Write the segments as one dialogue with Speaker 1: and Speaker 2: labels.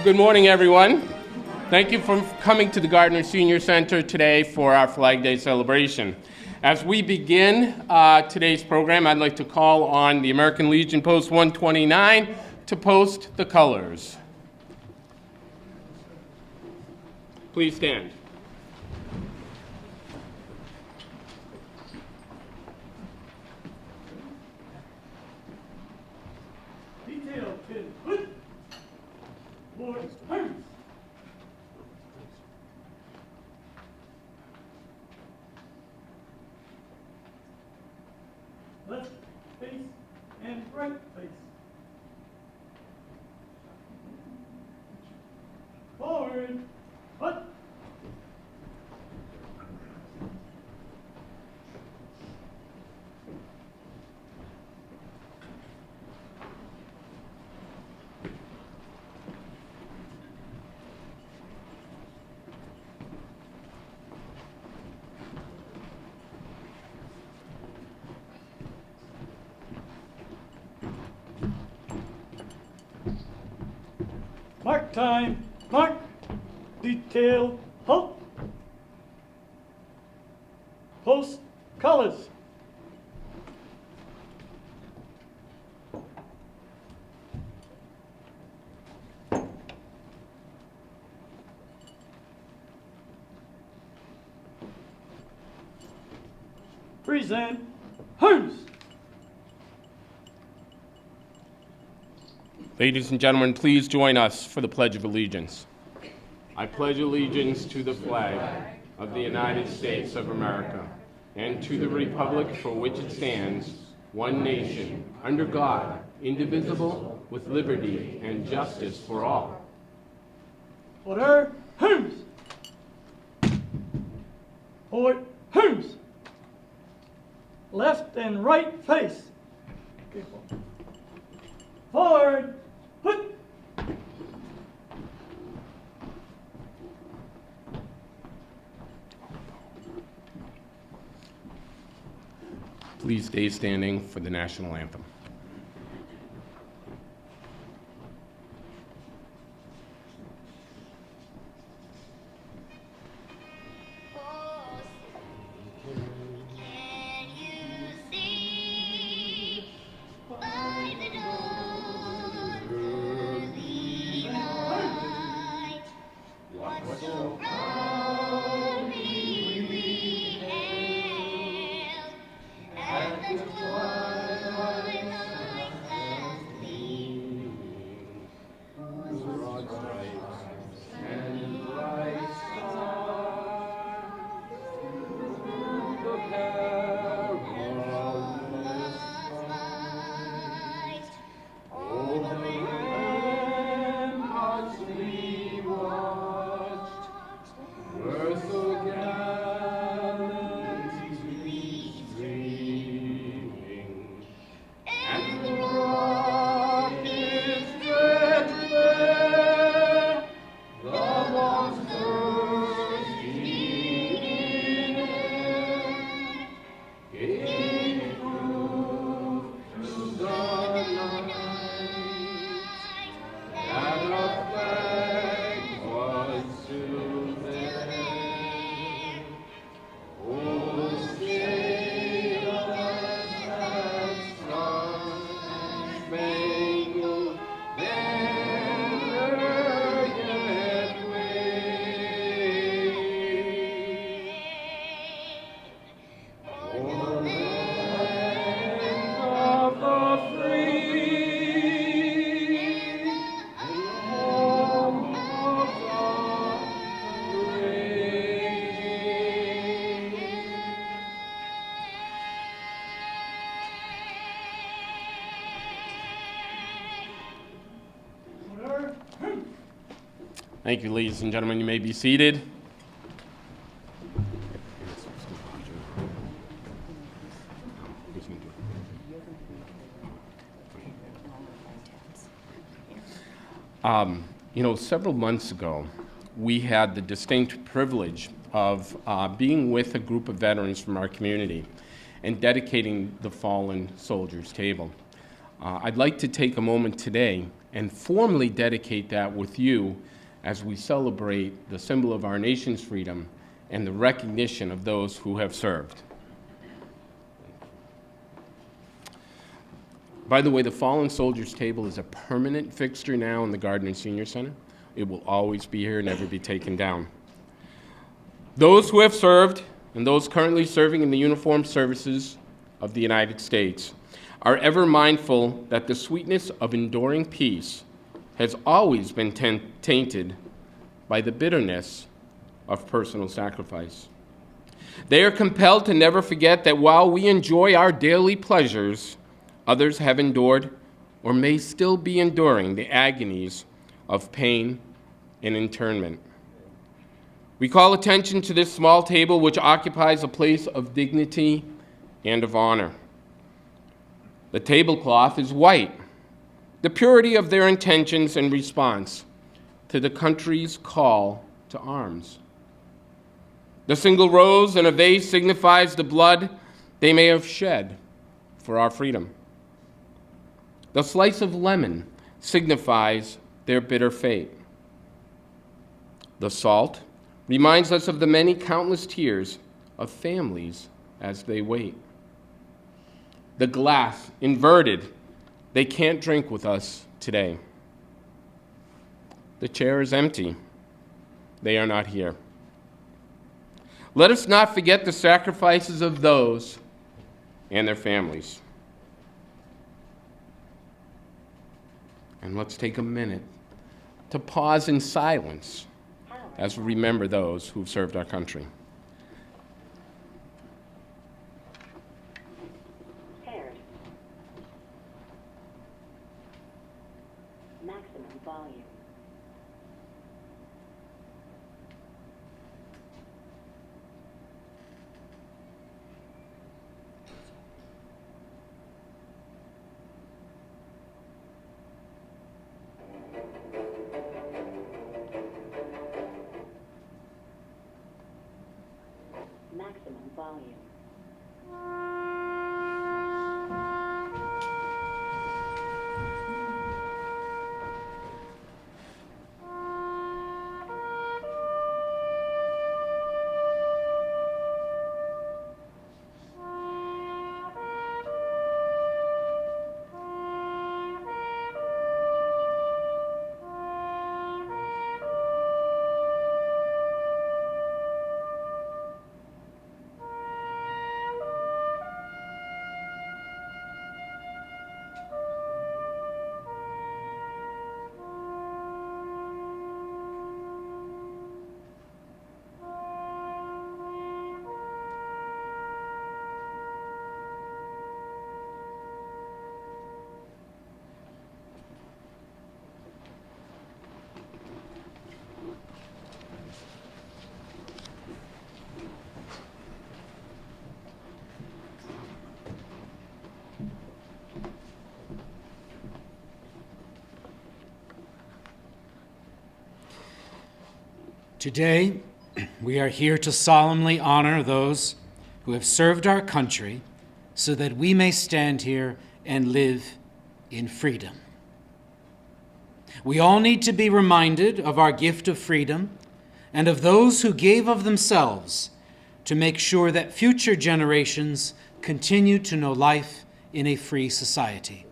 Speaker 1: Good morning, everyone. Thank you for coming to the Gardner Senior Center today for our Flag Day celebration. As we begin today's program, I'd like to call on the American Legion Post 129 to post the colors. Please stand.
Speaker 2: Detail pin. Boys, turn. Left face and right face. Forward. Hut. Mark time. Mark. Detail. Halt. Post colors. Present. Who's?
Speaker 1: Ladies and gentlemen, please join us for the Pledge of Allegiance. I pledge allegiance to the flag of the United States of America and to the republic for which it stands, one nation, under God, indivisible, with liberty and justice for all.
Speaker 2: Order. Who's? Forward. Who's? Left and right face. Forward. Put.
Speaker 1: Please stay standing for the national anthem. Thank you, ladies and gentlemen. You may be seated. Several months ago, we had the distinct privilege of being with a group of veterans from our community and dedicating the Fallen Soldiers Table. I'd like to take a moment today and formally dedicate that with you as we celebrate the symbol of our nation's freedom and the recognition of those who have served. By the way, the Fallen Soldiers table is a permanent fixture now in the Gardner Senior Center. It will always be here, never be taken down. Those who have served and those currently serving in the uniformed services of the United States are ever mindful that the sweetness of enduring peace has always been tainted by the bitterness of personal sacrifice. They are compelled to never forget that while we enjoy our daily pleasures, others have endured or may still be enduring the agonies of pain and internment. We call attention to this small table which occupies a place of dignity and of honor. The tablecloth is white, the purity of their intentions in response to the country's call to arms. The single rose in a vase signifies the blood they may have shed for our freedom. The slice of lemon signifies their bitter fate. The salt reminds us of the many countless tears of families as they wait. The glass inverted, they can't drink with us today. The chair is empty, they are not here. Let us not forget the sacrifices of those and their families. And let's take a minute to pause in silence as we remember those who've served our country.
Speaker 3: Paired. Maximum volume. Maximum volume.
Speaker 4: Today, we are here to solemnly honor those who have served our country so that we may stand here and live in freedom. We all need to be reminded of our gift of freedom and of those who gave of themselves to make sure that future generations continue to know life in a free society.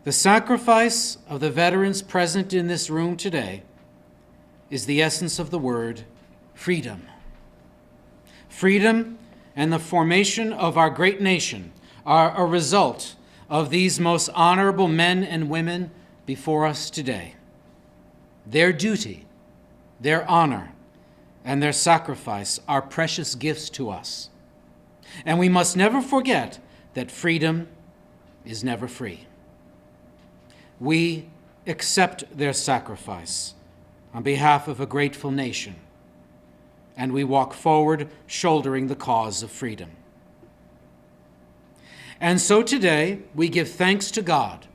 Speaker 4: The sacrifice of the veterans present in this room today is the essence of the word freedom. Freedom and the formation of our great nation are a result of these most honorable men and women before us today. Their duty, their honor, and their sacrifice are precious gifts to us. And we must never forget that freedom is never free. We accept their sacrifice on behalf of a grateful nation, and we walk forward shouldering the cause of freedom. And so today, we give thanks to God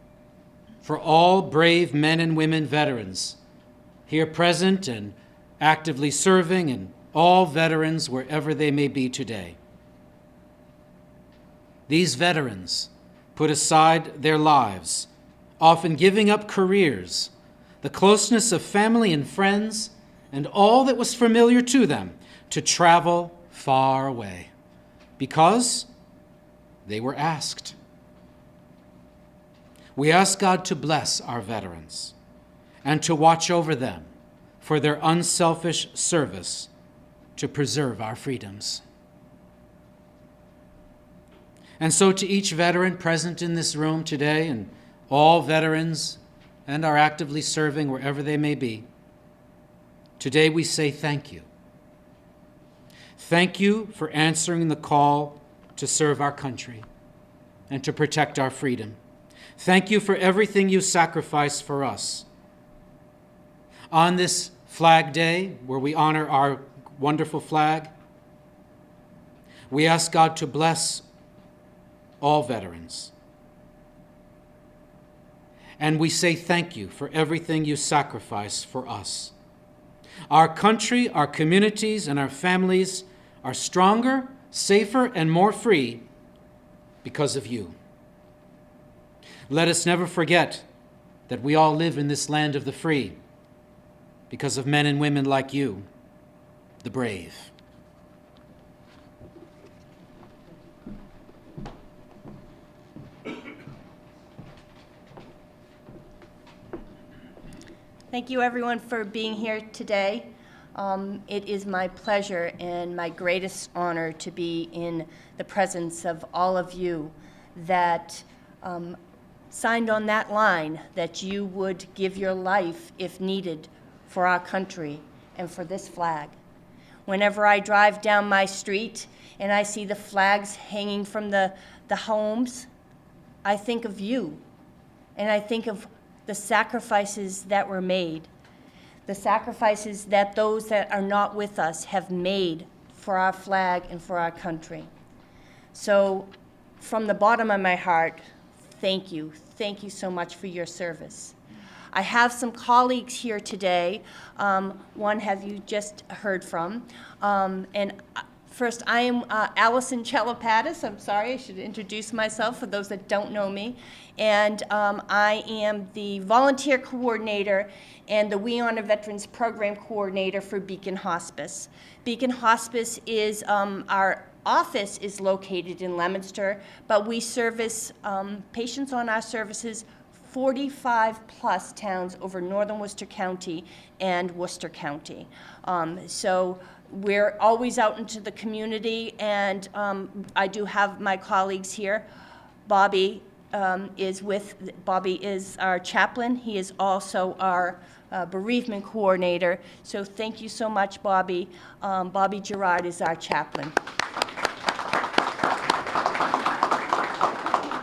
Speaker 4: for all brave men and women veterans here present and actively serving, and all veterans wherever they may be today. These veterans put aside their lives, often giving up careers, the closeness of family and friends, and all that was familiar to them, to travel far away, because they were asked. We ask God to bless our veterans and to watch over them for their unselfish service to preserve our freedoms. And so to each veteran present in this room today, and all veterans and are actively serving wherever they may be, today we say thank you. Thank you for answering the call to serve our country and to protect our freedom. Thank you for everything you sacrificed for us. On this Flag Day, where we honor our wonderful flag, we ask God to bless all veterans. And we say thank you for everything you sacrificed for us. Our country, our communities, and our families are stronger, safer, and more free because of you. Let us never forget that we all live in this land of the free because of men and women like you, the brave.
Speaker 5: Thank you, everyone, for being here today. It is my pleasure and my greatest honor to be in the presence of all of you that signed on that line that you would give your life, if needed, for our country and for this flag. Whenever I drive down my street and I see the flags hanging from the homes, I think of you, and I think of the sacrifices that were made, the sacrifices that those that are not with us have made for our flag and for our country. So from the bottom of my heart, thank you. Thank you so much for your service. I have some colleagues here today. One have you just heard from. First, I am Allison Chelapatis. I'm sorry, I should introduce myself for those that don't know me. And I am the volunteer coordinator and the We Honor Veterans Program coordinator for Beacon Hospice. Beacon Hospice is, our office is located in Leominster, but we service patients on our services 45 plus towns over northern Worcester County and Worcester County. So we're always out into the community, and I do have my colleagues here. Bobby is our chaplain. He is also our bereavement coordinator. So thank you so much, Bobby. Bobby Gerard is our chaplain.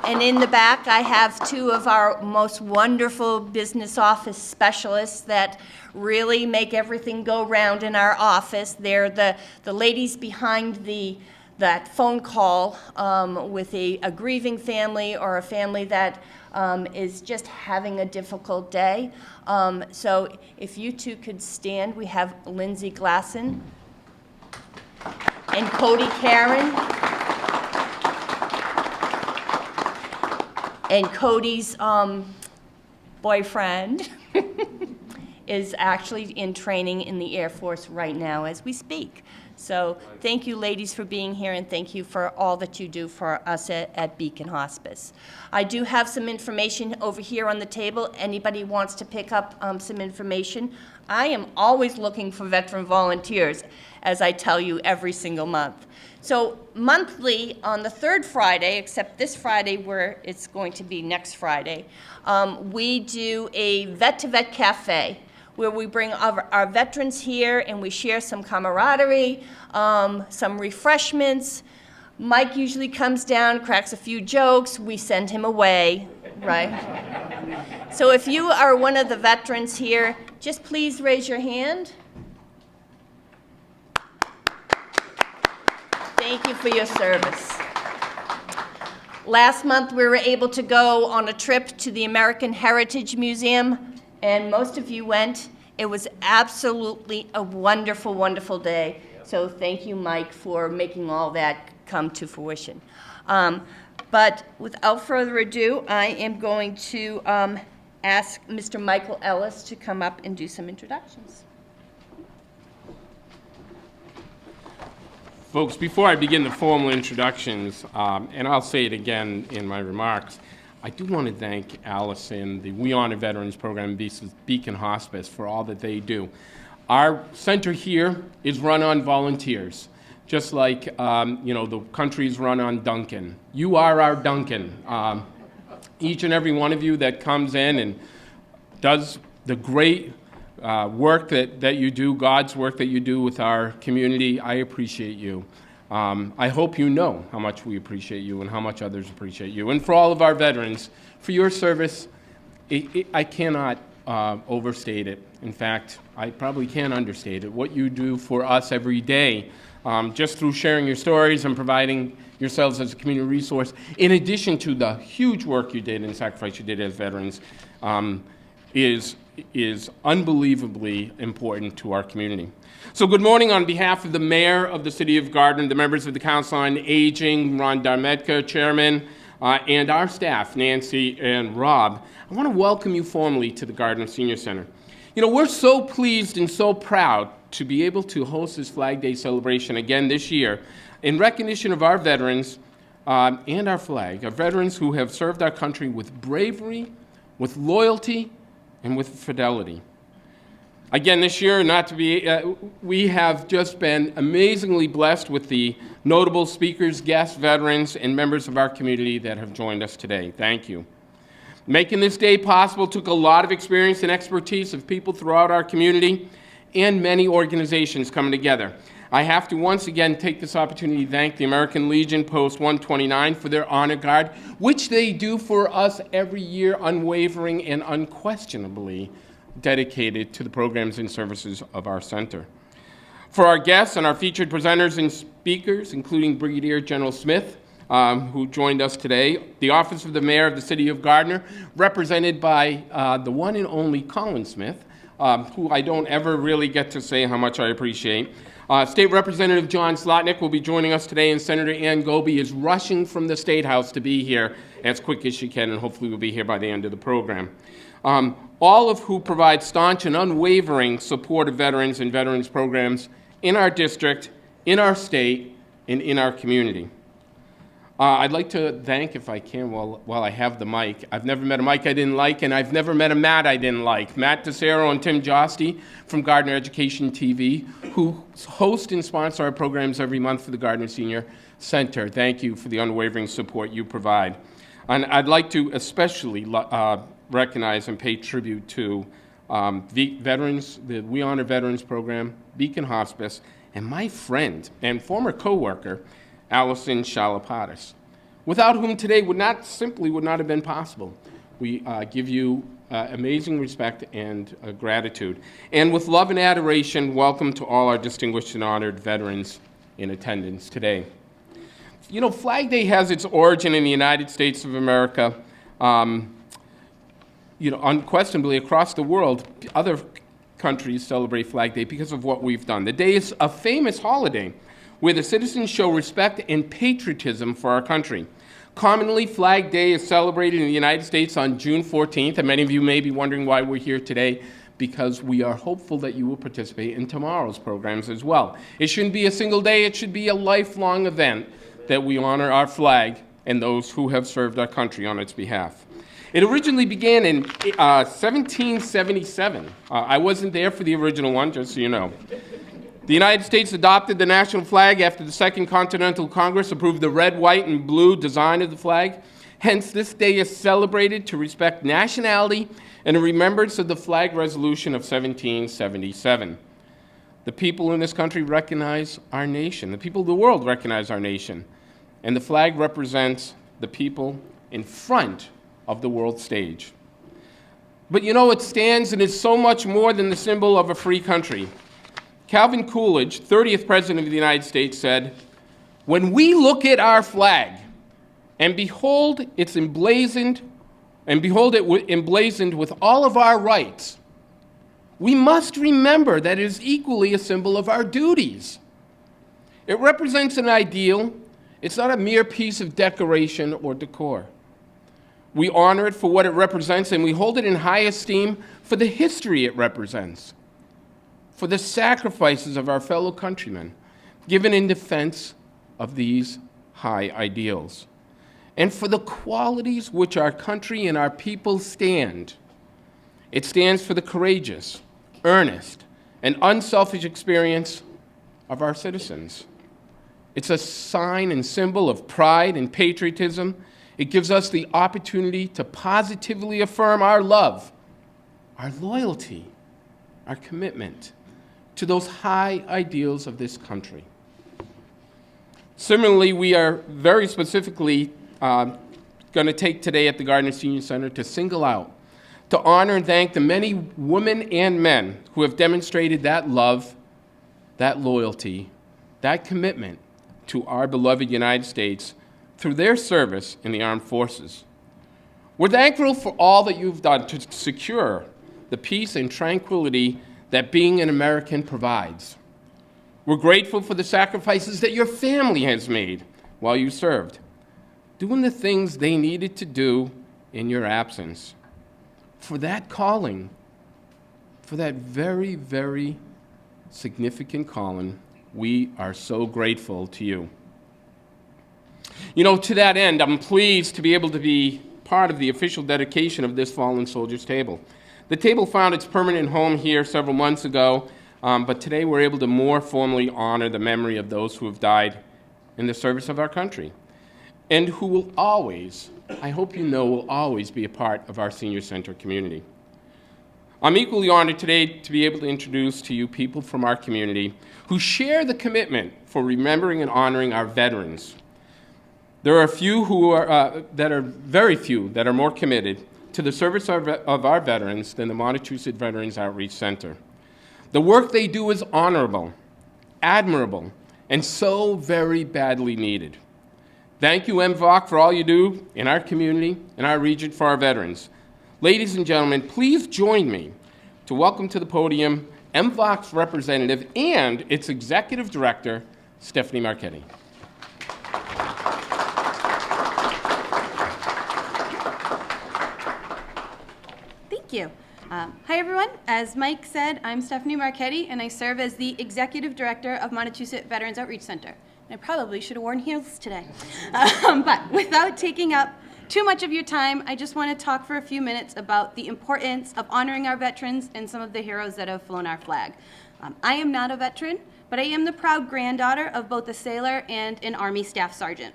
Speaker 5: And in the back, I have two of our most wonderful business office specialists that really make everything go round in our office. They're the ladies behind that phone call with a grieving family or a family that is just having a difficult day. So if you two could stand, we have Lindsay Glasson and Cody Karen. And Cody's boyfriend is actually in training in the Air Force right now as we speak. So thank you, ladies, for being here, and thank you for all that you do for us at Beacon Hospice. I do have some information over here on the table. Anybody wants to pick up some information? I am always looking for veteran volunteers, as I tell you every single month. So monthly, on the third Friday, except this Friday where it's going to be next Friday, we do a vet-to-vet cafe where we bring our veterans here and we share some camaraderie, some refreshments. Mike usually comes down, cracks a few jokes, we send him away, right? So if you are one of the veterans here, just please raise your hand. Thank you for your service. Last month, we were able to go on a trip to the American Heritage Museum, and most of you went. It was absolutely a wonderful, wonderful day. So thank you, Mike, for making all that come to fruition. But without further ado, I am going to ask Mr. Michael Ellis to come up and do some introductions.
Speaker 1: Folks, before I begin the formal introductions, and I'll say it again in my remarks, I do want to thank Allison, the We Honor Veterans Program, Beacon Hospice, for all that they do. Our center here is run on volunteers, just like the country's run on Duncan. You are our Duncan. Each and every one of you that comes in and does the great work that you do, God's work that you do with our community, I appreciate you. I hope you know how much we appreciate you and how much others appreciate you. And for all of our veterans, for your service, I cannot overstate it. In fact, I probably can't understate it. What you do for us every day, just through sharing your stories and providing yourselves as a community resource, in addition to the huge work you did and sacrifice you did as veterans, is unbelievably important to our community. So good morning on behalf of the Mayor of the City of Gardner, the members of the Council on Aging, Ron Darmetka, Chairman, and our staff, Nancy and Rob. I want to welcome you formally to the Gardner Senior Center. We're so pleased and so proud to be able to host this Flag Day celebration again this year in recognition of our veterans and our flag, our veterans who have served our country with bravery, with loyalty, and with fidelity. Again, this year, we have just been amazingly blessed with the notable speakers, guests, veterans, and members of our community that have joined us today. Thank you. Making this day possible took a lot of experience and expertise of people throughout our community and many organizations coming together. I have to once again take this opportunity to thank the American Legion Post 129 for their honor guard, which they do for us every year, unwavering and unquestionably dedicated to the programs and services of our center. For our guests and our featured presenters and speakers, including Brigadier General Smith, who joined us today, the Office of the Mayor of the City of Gardner, represented by the one and only Colin Smith, who I don't ever really get to say how much I appreciate. State Representative John Slotnick will be joining us today, and Senator Ann Goby is rushing from the State House to be here as quick as she can, and hopefully will be here by the end of the program. All of who provide staunch and unwavering support of veterans and veterans programs in our district, in our state, and in our community. I'd like to thank, if I can, while I have the mic. I've never met a Mike I didn't like, and I've never met a Matt I didn't like. Matt DeSero and Tim Josty from Gardner Education TV, who host and sponsor our programs every month for the Gardner Senior Center. Thank you for the unwavering support you provide. And I'd like to especially recognize and pay tribute to veterans, the We Honor Veterans Program, Beacon Hospice, and my friend and former co-worker, Allison Shalapatis, without whom today would not have been possible. We give you amazing respect and gratitude. And with love and adoration, welcome to all our distinguished and honored veterans in attendance today. Flag Day has its origin in the United States of America. Unquestionably across the world, other countries celebrate Flag Day because of what we've done. The day is a famous holiday where the citizens show respect and patriotism for our country. Commonly, Flag Day is celebrated in the United States on June 14th, and many of you may be wondering why we're here today, because we are hopeful that you will participate in tomorrow's programs as well. It shouldn't be a single day, it should be a lifelong event that we honor our flag and those who have served our country on its behalf. It originally began in 1777. I wasn't there for the original one, just so you know. The United States adopted the national flag after the Second Continental Congress approved the red, white, and blue design of the flag. Hence, this day is celebrated to respect nationality and in remembrance of the flag resolution of 1777. The people in this country recognize our nation. The people of the world recognize our nation. And the flag represents the people in front of the world stage. But it stands and is so much more than the symbol of a free country. Calvin Coolidge, 30th President of the United States, said, "When we look at our flag and behold it emblazoned with all of our rights, we must remember that it is equally a symbol of our duties. It represents an ideal It's not a mere piece of decoration or decor. We honor it for what it represents, and we hold it in high esteem for the history it represents, for the sacrifices of our fellow countrymen given in defense of these high ideals, and for the qualities which our country and our people stand. It stands for the courageous, earnest, and unselfish experience of our citizens. It's a sign and symbol of pride and patriotism. It gives us the opportunity to positively affirm our love, our loyalty, our commitment to those high ideals of this country. Similarly, we are very specifically going to take today at the Gardner Senior Center to single out, to honor and thank the many women and men who have demonstrated that love, that loyalty, that commitment to our beloved United States through their service in the armed forces. We're thankful for all that you've done to secure the peace and tranquility that being an American provides. We're grateful for the sacrifices that your family has made while you served, doing the things they needed to do in your absence. For that calling, for that very, very significant calling, we are so grateful to you. You know, to that end, I'm pleased to be able to be part of the official dedication of this Fallen Soldiers Table. The table found its permanent home here several months ago, but today we're able to more formally honor the memory of those who have died in the service of our country, and who will always, I hope you know, will always be a part of our Senior Center community. I'm equally honored today to be able to introduce to you people from our community who share the commitment for remembering and honoring our veterans. There are very few that are more committed to the service of our veterans than the Montechusett Veterans Outreach Center. The work they do is honorable, admirable, and so very badly needed. Thank you, MVOC, for all you do in our community and our region for our veterans. Ladies and gentlemen, please join me to welcome to the podium MVOC's representative and its executive director, Stephanie Marchetti.
Speaker 6: Thank you. Hi, everyone. As Mike said, I'm Stephanie Marchetti, and I serve as the Executive Director of Montechusett Veterans Outreach Center. I probably should have worn heels today. But without taking up too much of your time, I just want to talk for a few minutes about the importance of honoring our veterans and some of the heroes that have flown our flag. I am not a veteran, but I am the proud granddaughter of both a sailor and an Army Staff Sergeant.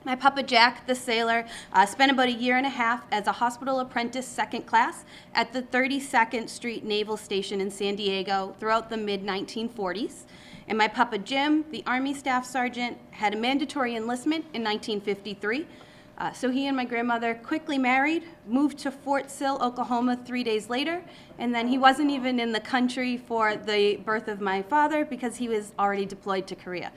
Speaker 6: My Papa Jack, the sailor, spent about 1.5 years as a hospital apprentice second class at the 32nd Street Naval Station in San Diego throughout the mid-1940s. And my Papa Jim, the Army Staff Sergeant, had a mandatory enlistment in 1953. So he and my grandmother quickly married, moved to Fort Sill, Oklahoma 3 days later, and then he wasn't even in the country for the birth of my father because he was already deployed to Korea.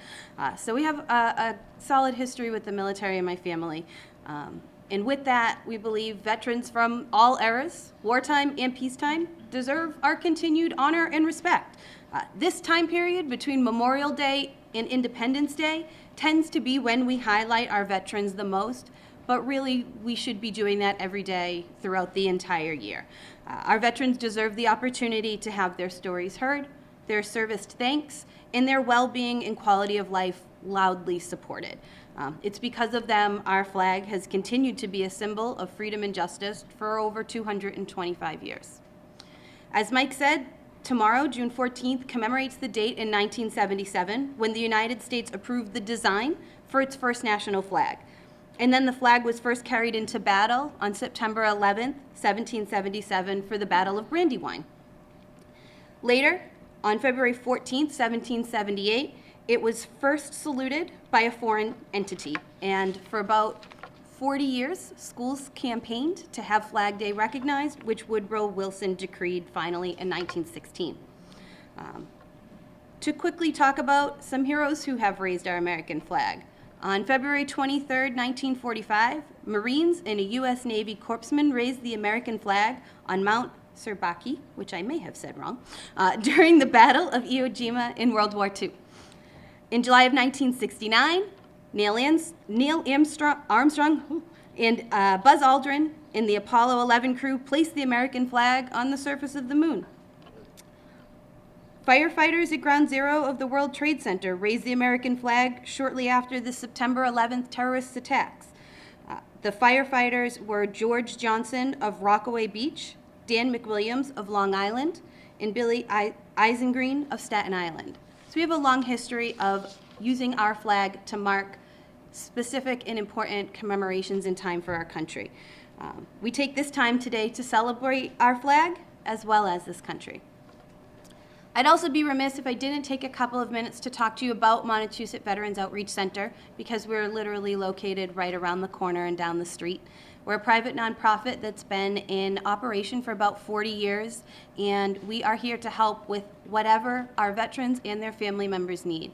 Speaker 6: So we have a solid history with the military in my family. And with that, we believe veterans from all eras, wartime and peacetime, deserve our continued honor and respect. This time period between Memorial Day and Independence Day tends to be when we highlight our veterans the most, but really we should be doing that every day throughout the entire year. Our veterans deserve the opportunity to have their stories heard, their service thanks, and their well-being and quality of life loudly supported. It's because of them our flag has continued to be a symbol of freedom and justice for over 225 years. As Mike said, tomorrow, June 14th, commemorates the date in 1977 when the United States approved the design for its first national flag. And then the flag was first carried into battle on September 11th, 1777 for the Battle of Brandywine. Later, on February 14th, 1778, it was first saluted by a foreign entity. And for about 40 years, schools campaigned to have Flag Day recognized, which Woodrow Wilson decreed finally in 1916. To quickly talk about some heroes who have raised our American flag. On February 23, 1945, Marines and a U.S. Navy corpsman raised the American flag on Mount Serbaki, which I may have said wrong, during the Battle of Iwo Jima in World War II. In July of 1969, Neil Armstrong and Buzz Aldrin and the Apollo 11 crew placed the American flag on the surface of the moon. Firefighters at Ground Zero of the World Trade Center raised the American flag shortly after the September 11th terrorist attacks. The firefighters were George Johnson of Rockaway Beach, Dan McWilliams of Long Island, and Billy Eisengreen of Staten Island. So we have a long history of using our flag to mark specific and important commemorations in time for our country. We take this time today to celebrate our flag as well as this country. I'd also be remiss if I didn't take a couple of minutes to talk to you about Montechusett Veterans Outreach Center, because we're literally located right around the corner and down the street. We're a private nonprofit that's been in operation for about 40 years, and we are here to help with whatever our veterans and their family members need.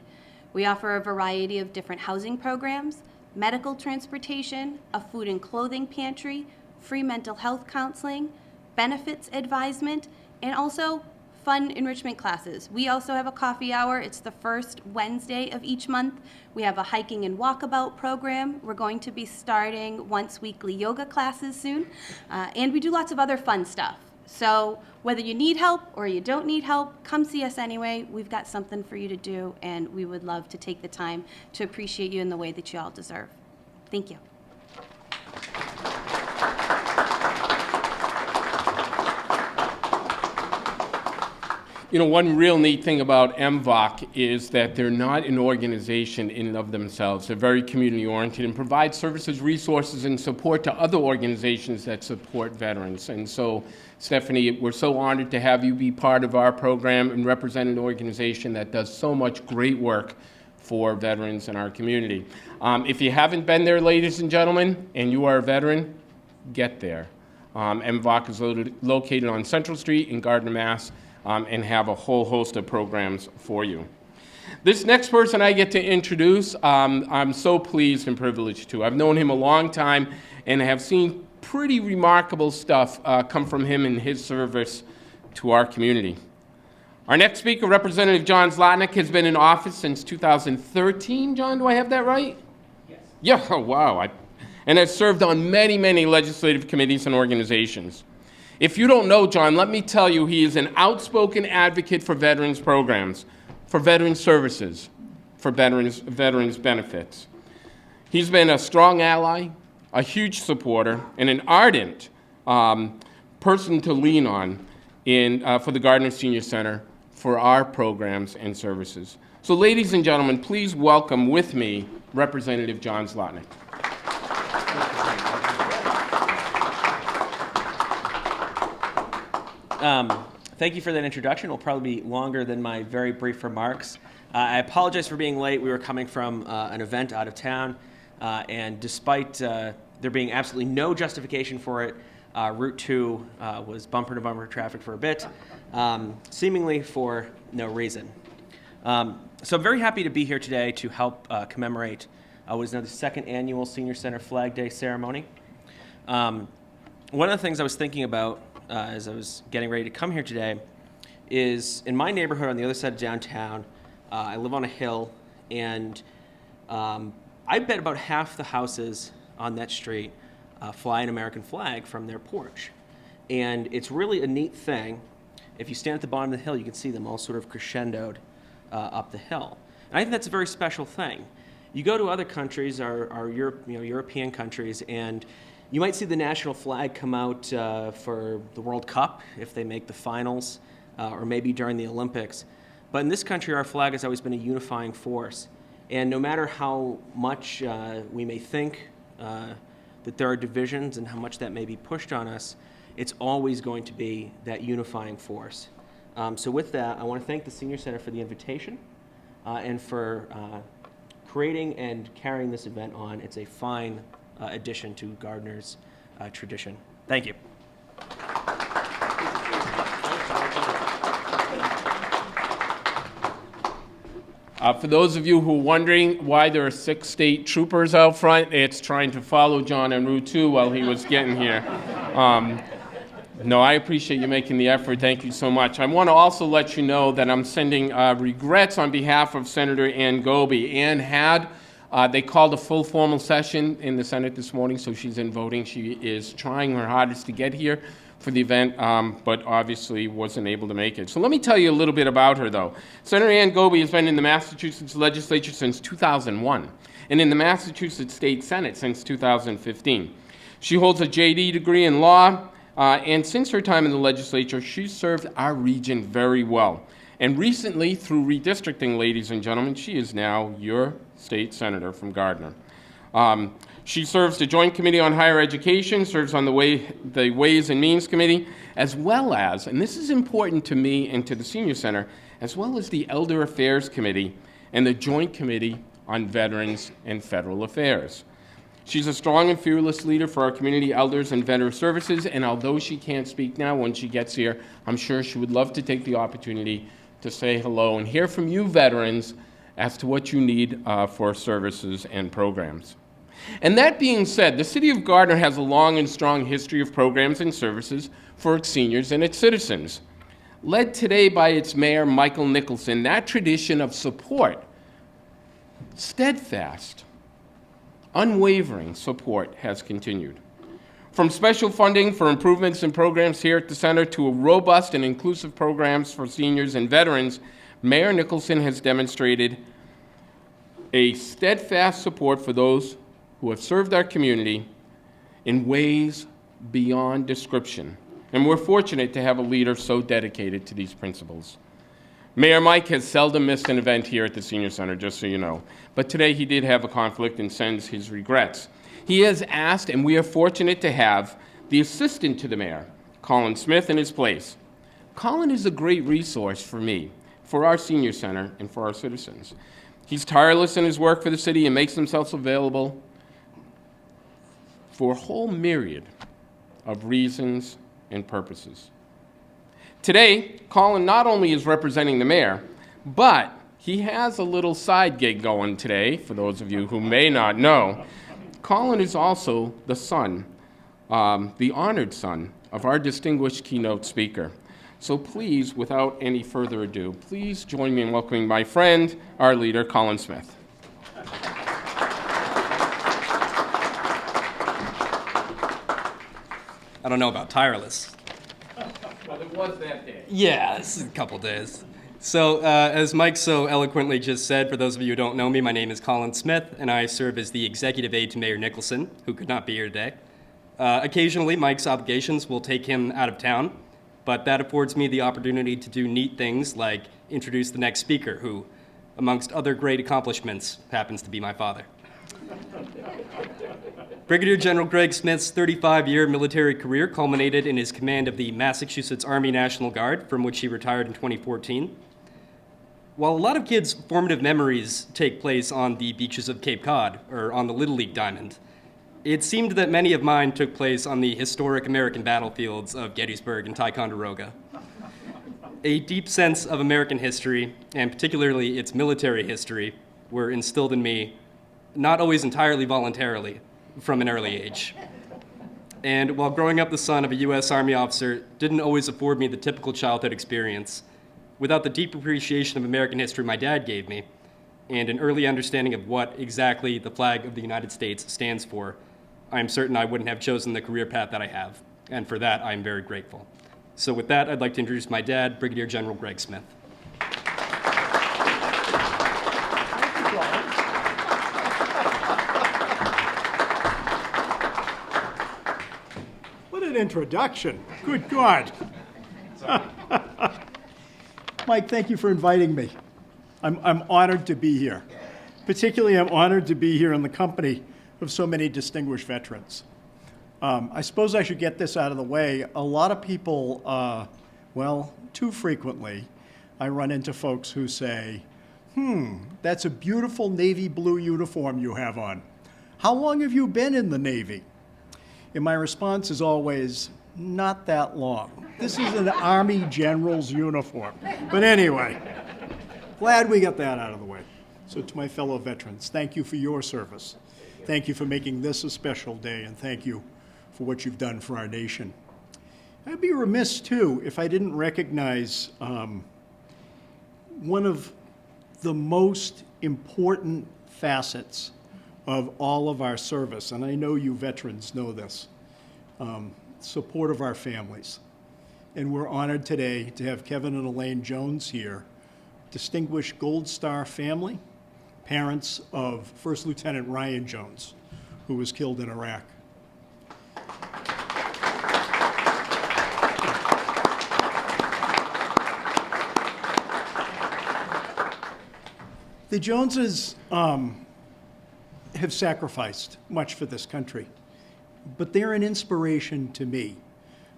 Speaker 6: We offer a variety of different housing programs, medical transportation, a food and clothing pantry, free mental health counseling, benefits advisement, and also fun enrichment classes. We also have a coffee hour. It's the first Wednesday of each month. We have a hiking and walkabout program. We're going to be starting once weekly yoga classes soon. And we do lots of other fun stuff. So whether you need help or you don't need help, come see us anyway. We've got something for you to do, and we would love to take the time to appreciate you in the way that you all deserve. Thank you.
Speaker 1: You know, one real neat thing about MVOC is that they're not an organization in and of themselves. They're very community-oriented and provide services, resources, and support to other organizations that support veterans. And so, Stephanie, we're so honored to have you be part of our program and represent an organization that does so much great work for veterans in our community. If you haven't been there, ladies and gentlemen, and you are a veteran, get there. MVOC is located on Central Street in Gardner, Mass., and have a whole host of programs for you. This next person I get to introduce, I'm so pleased and privileged to. I've known him a long time and have seen pretty remarkable stuff come from him in his service to our community. Our next speaker, Representative John Zlotnick, has been in office since 2013. John, do I have that right? Yes. Yeah, oh, wow. And has served on many, many legislative committees and organizations. If you don't know John, let me tell you, he is an outspoken advocate for veterans programs, for veterans services, for veterans benefits. He's been a strong ally, a huge supporter, and an ardent person to lean on for the Gardner Senior Center for our programs and services. So ladies and gentlemen, please welcome with me Representative John Zlotnick.
Speaker 7: Thank you for that introduction. It'll probably be longer than my very brief remarks. I apologize for being late. We were coming from an event out of town, and despite there being absolutely no justification for it, Route 2 was bumper-to-bumper traffic for a bit, seemingly for no reason. So I'm very happy to be here today to help commemorate what is now the second annual Senior Center Flag Day ceremony. One of the things I was thinking about as I was getting ready to come here today is in my neighborhood on the other side of downtown, I live on a hill, and I bet about half the houses on that street fly an American flag from their porch. And it's really a neat thing. If you stand at the bottom of the hill, you can see them all sort of crescendoed up the hill. And I think that's a very special thing. You go to other countries, our European countries, and you might see the national flag come out for the World Cup if they make the finals, or maybe during the Olympics. But in this country, our flag has always been a unifying force. And no matter how much we may think that there are divisions and how much that may be pushed on us, it's always going to be that unifying force. So with that, I want to thank the Senior Center for the invitation and for creating and carrying this event on. It's a fine addition to Gardner's tradition. Thank you.
Speaker 1: For those of you who are wondering why there are 6 state troopers out front, it's trying to follow John on Route 2 while he was getting here. No, I appreciate you making the effort. Thank you so much. I want to also let you know that I'm sending regrets on behalf of Senator Ann Goby. Ann had They called a full formal session in the Senate this morning, so she's in voting. She is trying her hardest to get here for the event, but obviously wasn't able to make it. So let me tell you a little bit about her, though. Senator Ann Goby has been in the Massachusetts legislature since 2001 and in the Massachusetts State Senate since 2015. She holds a JD degree in law, and since her time in the legislature, she's served our region very well. And recently, through redistricting, ladies and gentlemen, she is now your state senator from Gardner. She serves the Joint Committee on Higher Education, serves on the Ways and Means Committee, as well as, and this is important to me and to the Senior Center, as well as the Elder Affairs Committee and the Joint Committee on Veterans and Federal Affairs. She's a strong and fearless leader for our community elders and veteran services, and although she can't speak now, when she gets here, I'm sure she would love to take the opportunity to say hello and hear from you veterans as to what you need for services and programs. And that being said, the City of Gardner has a long and strong history of programs and services for its seniors and its citizens. Led today by its mayor, Michael Nicholson, that tradition of support, steadfast, unwavering support has continued. From special funding for improvements in programs here at the center to a robust and inclusive programs for seniors and veterans, Mayor Nicholson has demonstrated a steadfast support for those who have served our community in ways beyond description. And we're fortunate to have a leader so dedicated to these principles. Mayor Mike has seldom missed an event here at the Senior Center, just so you know. But today he did have a conflict and sends his regrets. He has asked, and we are fortunate to have, the assistant to the mayor, Colin Smith, in his place. Colin is a great resource for me, for our Senior Center, and for our citizens. He's tireless in his work for the city and makes himself available for a whole myriad of reasons and purposes. Today, Colin not only is representing the mayor, but he has a little side gig going today, for those of you who may not know. Colin is also the son, the honored son, of our distinguished keynote speaker. So please, without any further ado, please join me in welcoming my friend, our leader, Colin Smith.
Speaker 8: I don't know about tireless.
Speaker 1: Well, it was that day.
Speaker 8: Yeah, this is a couple days. So, as Mike so eloquently just said, for those of you who don't know me, my name is Colin Smith, and I serve as the executive aide to Mayor Nicholson, who could not be here today. Occasionally, Mike's obligations will take him out of town, but that affords me the opportunity to do neat things like introduce the next speaker, who, amongst other great accomplishments, happens to be my father. Brigadier General Greg Smith's 35-year military career culminated in his command of the Massachusetts Army National Guard, from which he retired in 2014. While a lot of kids' formative memories take place on the beaches of Cape Cod or on the Little League diamond, it seemed that many of mine took place on the historic American battlefields of Gettysburg and Ticonderoga. A deep sense of American history, and particularly its military history, were instilled in me, not always entirely voluntarily, from an early age. And while growing up the son of a U.S. Army officer didn't always afford me the typical childhood experience, without the deep appreciation of American history my dad gave me, and an early understanding of what exactly the flag of the United States stands for, I am certain I wouldn't have chosen the career path that I have, and for that I am very grateful. So with that, I'd like to introduce my dad, Brigadier General Greg Smith.
Speaker 9: What an introduction. Good God. Mike, thank you for inviting me. I'm honored to be here. Particularly, I'm honored to be here in the company of so many distinguished veterans. I suppose I should get this out of the way. A lot of people, well, too frequently, I run into folks who say, that's a beautiful navy blue uniform you have on. How long have you been in the Navy? And my response is always, not that long. This is an Army general's uniform. But anyway, glad we got that out of the way. So to my fellow veterans, thank you for your service. Thank you for making this a special day, and thank you for what you've done for our nation. I'd be remiss, too, if I didn't recognize one of the most important facets of all of our service, and I know you veterans know this, support of our families. And we're honored today to have Kevin and Elaine Jones here, distinguished Gold Star family, parents of First Lieutenant Ryan Jones, who was killed in Iraq. The Joneses have sacrificed much for this country, but they're an inspiration to me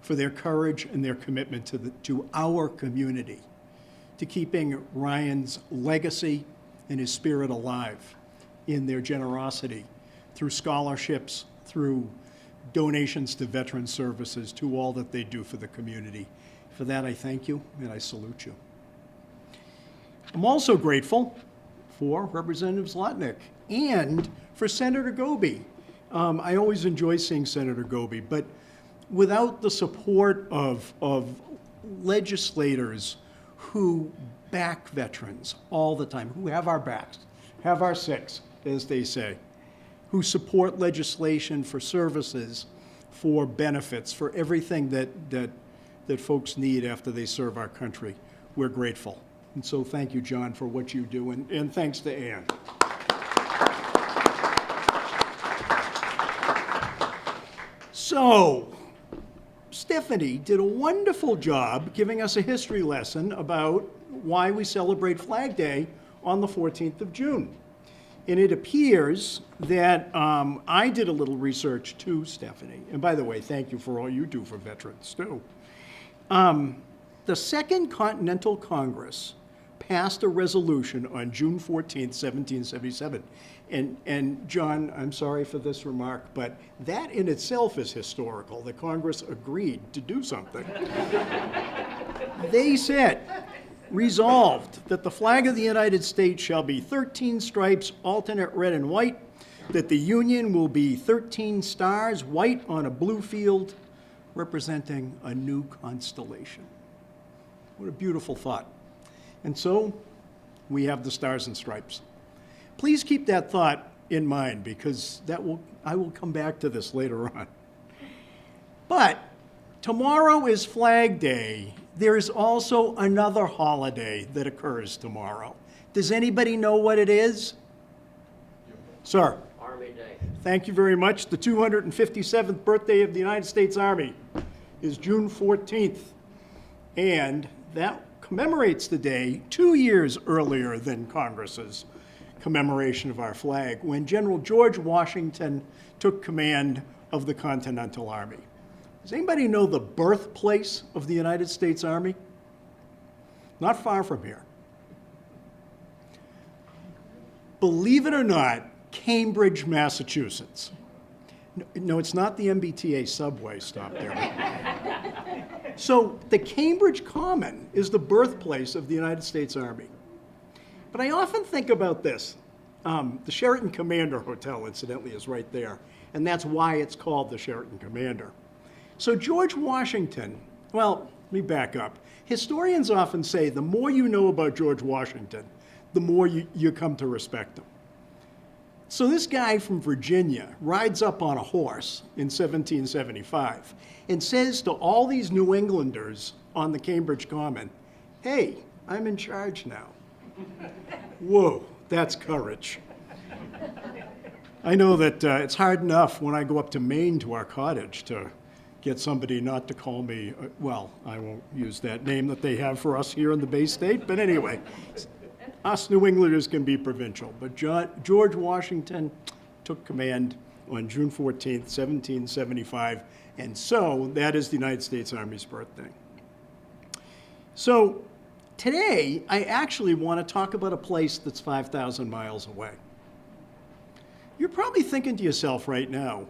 Speaker 9: for their courage and their commitment to our community, to keeping Ryan's legacy and his spirit alive in their generosity through scholarships, through donations to veteran services, to all that they do for the community. For that, I thank you and I salute you. I'm also grateful for Representative Zlotnick and for Senator Goby. I always enjoy seeing Senator Goby, but without the support of legislators who back veterans all the time, who have our backs, have our six, as they say, who support legislation for services, for benefits, for everything that folks need after they serve our country, we're grateful. And so thank you, John, for what you do, and thanks to Ann. So, Stephanie did a wonderful job giving us a history lesson about why we celebrate Flag Day on the 14th of June. And it appears that I did a little research too, Stephanie. And by the way, thank you for all you do for veterans too. The Second Continental Congress passed a resolution on June 14th, 1777. And John, I'm sorry for this remark, but that in itself is historical, that Congress agreed to do something. They said, resolved that the flag of the United States shall be 13 stripes, alternate red and white, that the Union will be 13 stars, white on a blue field, representing a new constellation. What a beautiful thought. And so we have the Stars and Stripes. Please keep that thought in mind, because I will come back to this later on. But tomorrow is Flag Day. There is also another holiday that occurs tomorrow. Does anybody know what it is? Sir?
Speaker 10: Army Day.
Speaker 9: Thank you very much. The 257th birthday of the United States Army is June 14th. And that commemorates the day 2 years earlier than Congress's commemoration of our flag, when General George Washington took command of the Continental Army. Does anybody know the birthplace of the United States Army? Not far from here. Believe it or not, Cambridge, Massachusetts. No, it's not the MBTA subway stop there. So the Cambridge Common is the birthplace of the United States Army. But I often think about this. The Sheraton Commander Hotel, incidentally, is right there. And that's why it's called the Sheraton Commander. So George Washington, well, let me back up. Historians often say the more you know about George Washington, the more you come to respect him. So this guy from Virginia rides up on a horse in 1775 and says to all these New Englanders on the Cambridge Common, "Hey, I'm in charge now." Whoa, that's courage. I know that it's hard enough when I go up to Maine to our cottage to get somebody not to call me, well, I won't use that name that they have for us here in the Bay State, but anyway, us New Englanders can be provincial. But George Washington took command on June 14th, 1775, and so that is the United States Army's birthday. So today, I actually want to talk about a place that's 5,000 miles away. You're probably thinking to yourself right now,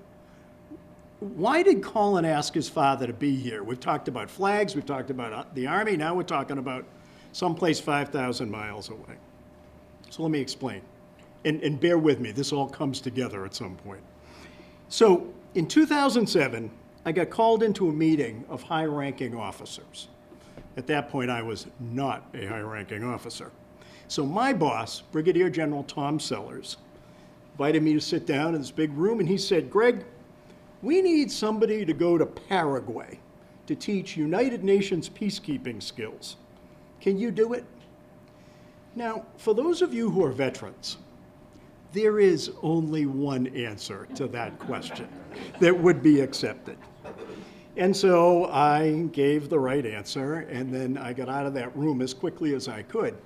Speaker 9: why did Colin ask his father to be here? We've talked about flags, we've talked about the Army, now we're talking about someplace 5,000 miles away. So let me explain. And bear with me, this all comes together at some point. So in 2007, I got called into a meeting of high-ranking officers. At that point, I was not a high-ranking officer. So my boss, Brigadier General Tom Sellers, invited me to sit down in this big room, and he said, Greg, we need somebody to go to Paraguay to teach United Nations peacekeeping skills. Can you do it? Now, for those of you who are veterans, there is only one answer to that question that would be accepted. And so I gave the right answer, and then I got out of that room as quickly as I could.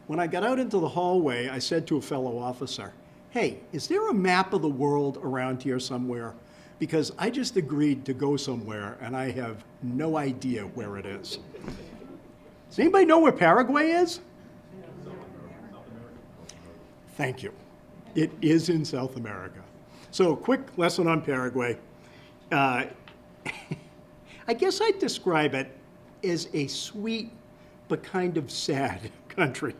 Speaker 9: When I got out into the hallway, I said to a fellow officer, hey, is there a map of the world around here somewhere? Because I just agreed to go somewhere, and I have no idea where it is. Does anybody know where Paraguay is? Thank you. It is in South America. So, quick lesson on Paraguay. I guess I'd describe it as a sweet but kind of sad country.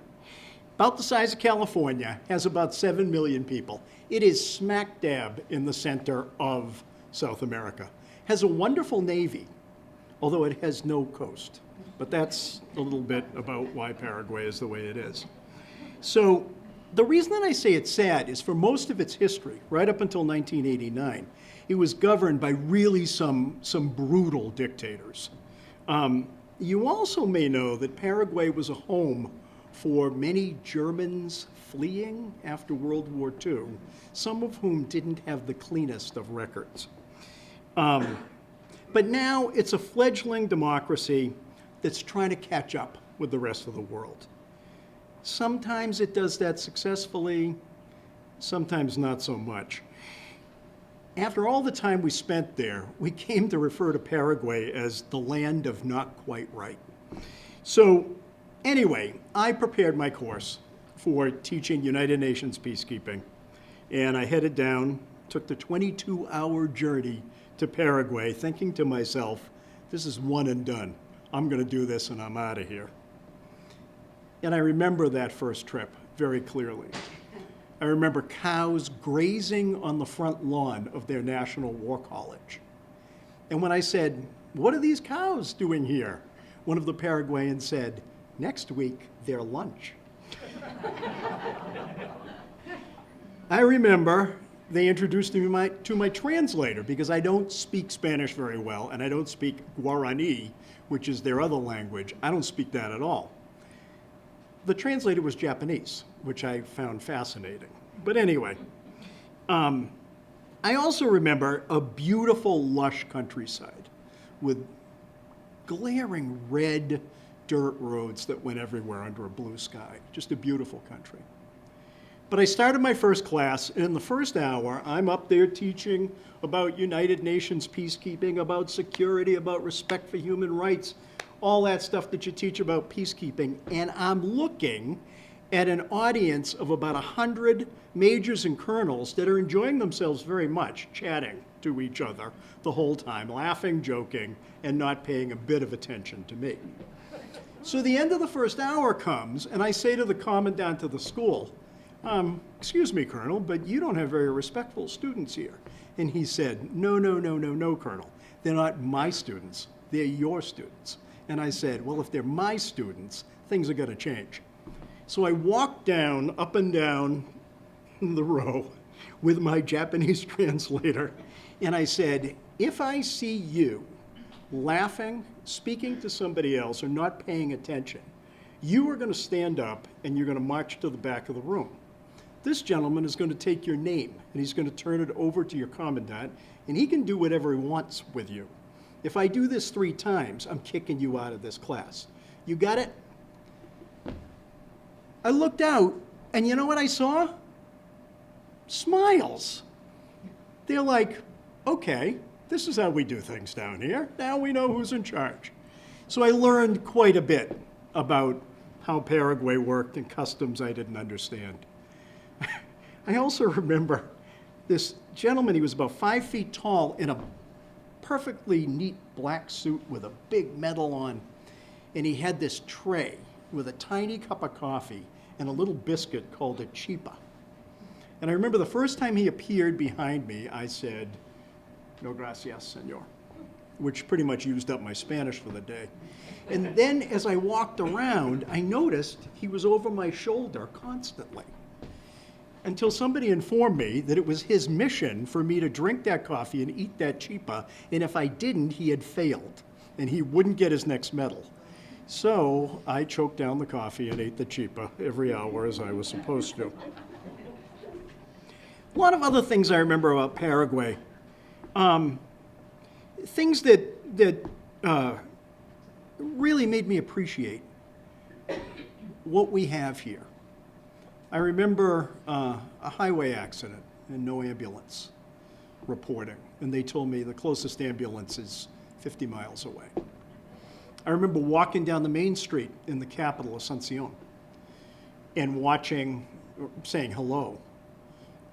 Speaker 9: About the size of California, has about 7 million people. It is smack dab in the center of South America. Has a wonderful navy, although it has no coast. But that's a little bit about why Paraguay is the way it is. So the reason that I say it's sad is for most of its history, right up until 1989, it was governed by really some brutal dictators. You also may know that Paraguay was a home for many Germans fleeing after World War II, some of whom didn't have the cleanest of records. But now it's a fledgling democracy that's trying to catch up with the rest of the world. Sometimes it does that successfully, sometimes not so much. After all the time we spent there, we came to refer to Paraguay as the land of not quite right. So anyway, I prepared my course for teaching United Nations peacekeeping, and I headed down, took the 22-hour journey to Paraguay, thinking to myself, this is one and done. I'm going to do this and I'm out of here. And I remember that first trip very clearly. I remember cows grazing on the front lawn of their National War College. And when I said, what are these cows doing here? One of the Paraguayans said, next week, their lunch. I remember they introduced me to my translator because I don't speak Spanish very well and I don't speak Guarani, which is their other language. I don't speak that at all. The translator was Japanese, which I found fascinating. But anyway, I also remember a beautiful, lush countryside with glaring red dirt roads that went everywhere under a blue sky. Just a beautiful country. But I started my first class, and in the first hour, I'm up there teaching about United Nations peacekeeping, about security, about respect for human rights, all that stuff that you teach about peacekeeping. And I'm looking at an audience of about 100 majors and colonels that are enjoying themselves very much, chatting to each other the whole time, laughing, joking, and not paying a bit of attention to me. So the end of the first hour comes, and I say to the commandant of the school, excuse me, Colonel, but you don't have very respectful students here. And he said, no, Colonel. They're not my students. They're your students. And I said, well, if they're my students, things are going to change. So I walked up and down the row with my Japanese translator, and I said, if I see you laughing, speaking to somebody else, or not paying attention, you are going to stand up and you're going to march to the back of the room. This gentleman is going to take your name and he's going to turn it over to your commandant, and he can do whatever he wants with you. If I do this 3 times, I'm kicking you out of this class. You got it? I looked out, and you know what I saw? Smiles. They're like, okay, this is how we do things down here. Now we know who's in charge. So I learned quite a bit about how Paraguay worked and customs I didn't understand. I also remember this gentleman, he was about 5 feet tall in a perfectly neat black suit with a big medal on, and he had this tray with a tiny cup of coffee and a little biscuit called a chipa. And I remember the first time he appeared behind me, I said, no gracias, senor, which pretty much used up my Spanish for the day. And then as I walked around, I noticed he was over my shoulder constantly. until somebody informed me that it was his mission for me to drink that coffee and eat that chipa, and if I didn't, he had failed, and he wouldn't get his next medal. So I choked down the coffee and ate the chipa every hour as I was supposed to. A lot of other things I remember about Paraguay. Things that really made me appreciate what we have here. I remember a highway accident and no ambulance reporting, and they told me the closest ambulance is 50 miles away. I remember walking down the main street in the capital, Asuncion, and saying hello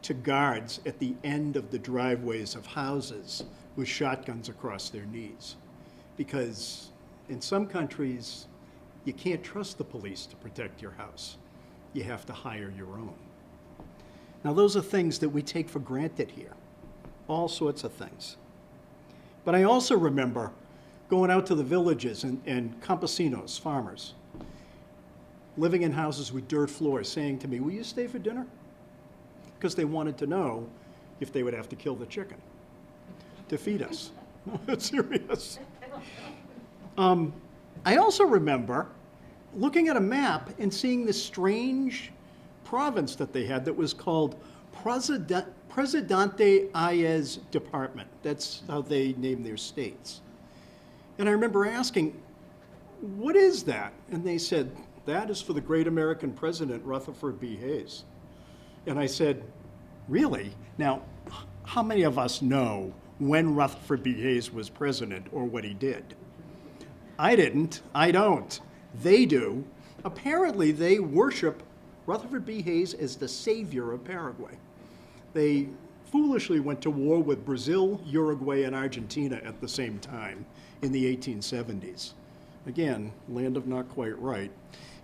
Speaker 9: to guards at the end of the driveways of houses with shotguns across their knees. Because in some countries, you can't trust the police to protect your house. You have to hire your own. Now, those are things that we take for granted here, all sorts of things. But I also remember going out to the villages and campesinos, farmers, living in houses with dirt floors, saying to me, "Will you stay for dinner?" Because they wanted to know if they would have to kill the chicken to feed us. No, that's serious. I also remember looking at a map and seeing this strange province that they had that was called Presidente Ayes Department. That's how they named their states. And I remember asking, "What is that?" And they said, "That is for the great American president, Rutherford B. Hayes." And I said, "Really? Now, how many of us know when Rutherford B. Hayes was president or what he did?" I didn't. I don't. They do. Apparently, they worship Rutherford B. Hayes as the savior of Paraguay. They foolishly went to war with Brazil, Uruguay, and Argentina at the same time in the 1870s. Again, land of not quite right.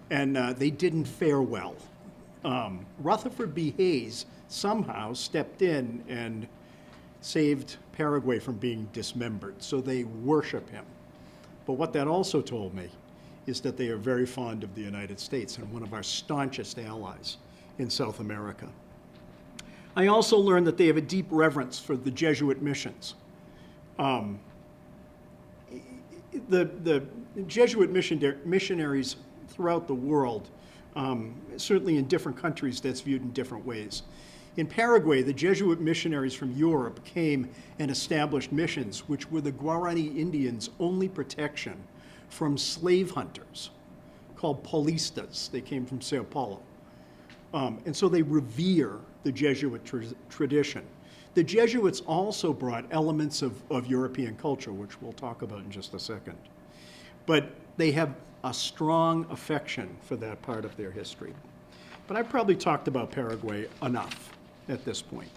Speaker 9: And they didn't fare well. Rutherford B. Hayes somehow stepped in and saved Paraguay from being dismembered, so they worship him. But what that also told me is that they are very fond of the United States and one of our staunchest allies in South America. I also learned that they have a deep reverence for the Jesuit missions. The Jesuit missionaries throughout the world, certainly in different countries, that's viewed in different ways. In Paraguay, the Jesuit missionaries from Europe came and established missions, which were the Guarani Indians' only protection from slave hunters called Paulistas. They came from Sao Paulo. And so they revere the Jesuit tradition. The Jesuits also brought elements of European culture, which we'll talk about in just a second. But they have a strong affection for that part of their history. But I've probably talked about Paraguay enough at this point.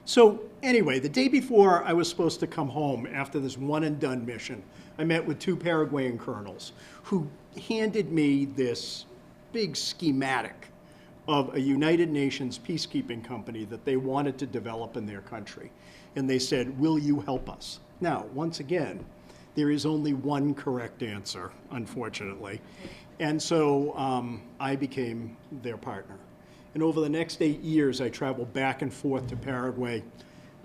Speaker 9: So anyway, the day before I was supposed to come home after this one-and-done mission, I met with two Paraguayan colonels who handed me this big schematic of a United Nations peacekeeping company that they wanted to develop in their country. And they said, "Will you help us?" Now, once again, there is only one correct answer, unfortunately. And so I became their partner. And over the next 8 years, I traveled back and forth to Paraguay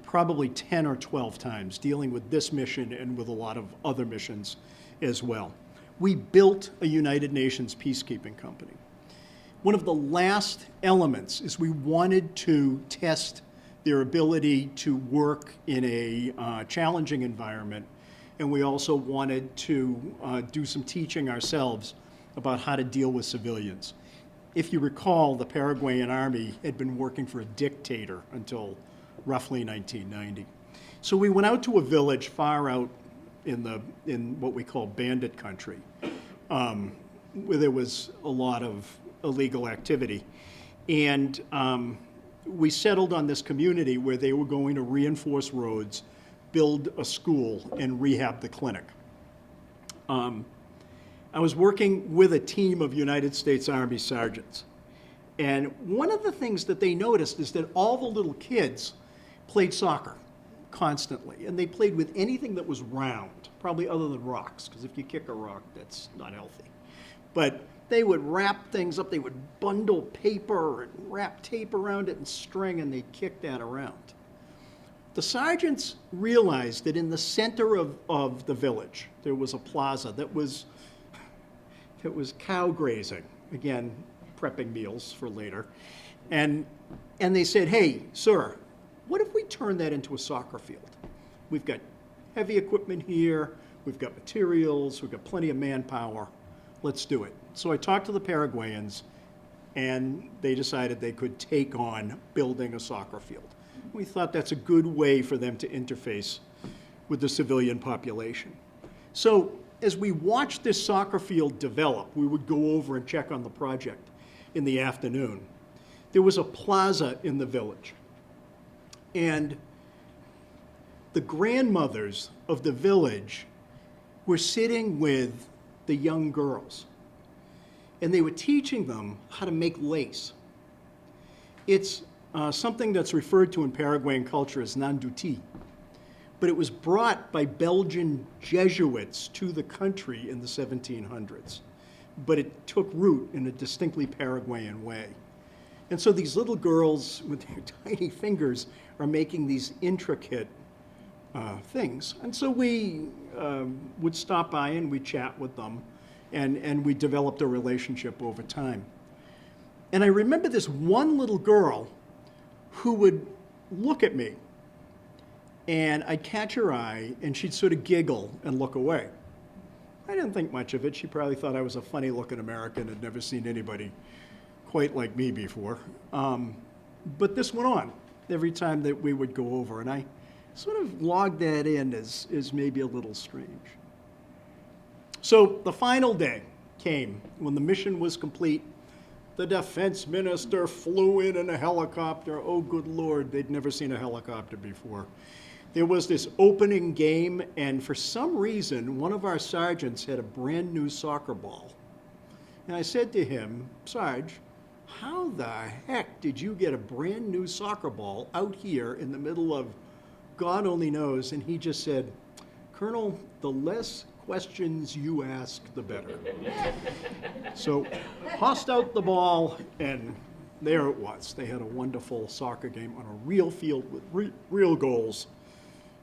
Speaker 9: probably 10 or 12 times, dealing with this mission and with a lot of other missions as well. We built a United Nations peacekeeping company. One of the last elements is we wanted to test their ability to work in a challenging environment, and we also wanted to do some teaching ourselves about how to deal with civilians. If you recall, the Paraguayan army had been working for a dictator until roughly 1990. So we went out to a village far out in what we call bandit country, where there was a lot of illegal activity. And we settled on this community where they were going to reinforce roads, build a school, and rehab the clinic. I was working with a team of United States Army sergeants. And one of the things that they noticed is that all the little kids played soccer constantly. And they played with anything that was round, probably other than rocks, because if you kick a rock, that's not healthy. But They would wrap things up. They would bundle paper and wrap tape around it and string, and they'd kick that around. The sergeants realized that in the center of the village, there was a plaza that was cow grazing. Again, prepping meals for later. And they said, hey, sir, what if we turn that into a soccer field? We've got heavy equipment here, we've got materials, we've got plenty of manpower. Let's do it. So I talked to the Paraguayans, and they decided they could take on building a soccer field. We thought that's a good way for them to interface with the civilian population. So as we watched this soccer field develop, we would go over and check on the project in the afternoon. There was a plaza in the village, and the grandmothers of the village were sitting with the young girls, and they were teaching them how to make lace. It's something that's referred to in Paraguayan culture as nanduti, but it was brought by Belgian Jesuits to the country in the 1700s, but it took root in a distinctly Paraguayan way. And so these little girls with their tiny fingers are making these intricate things. And so we would stop by and we'd chat with them, and we developed a relationship over time. And I remember this one little girl who would look at me, and I'd catch her eye, and she'd sort of giggle and look away. I didn't think much of it. She probably thought I was a funny-looking American, had never seen anybody quite like me before. But this went on every time that we would go over, and I sort of logged that in as maybe a little strange. So the final day came when the mission was complete. The defense minister flew in a helicopter. Oh, good Lord, they'd never seen a helicopter before. There was this opening game, and for some reason, one of our sergeants had a brand new soccer ball. And I said to him, Sarge, how the heck did you get a brand new soccer ball out here in the middle of God only knows? And he just said, Colonel, the less questions you ask, the better. So tossed out the ball, and there it was. They had a wonderful soccer game on a real field with real goals,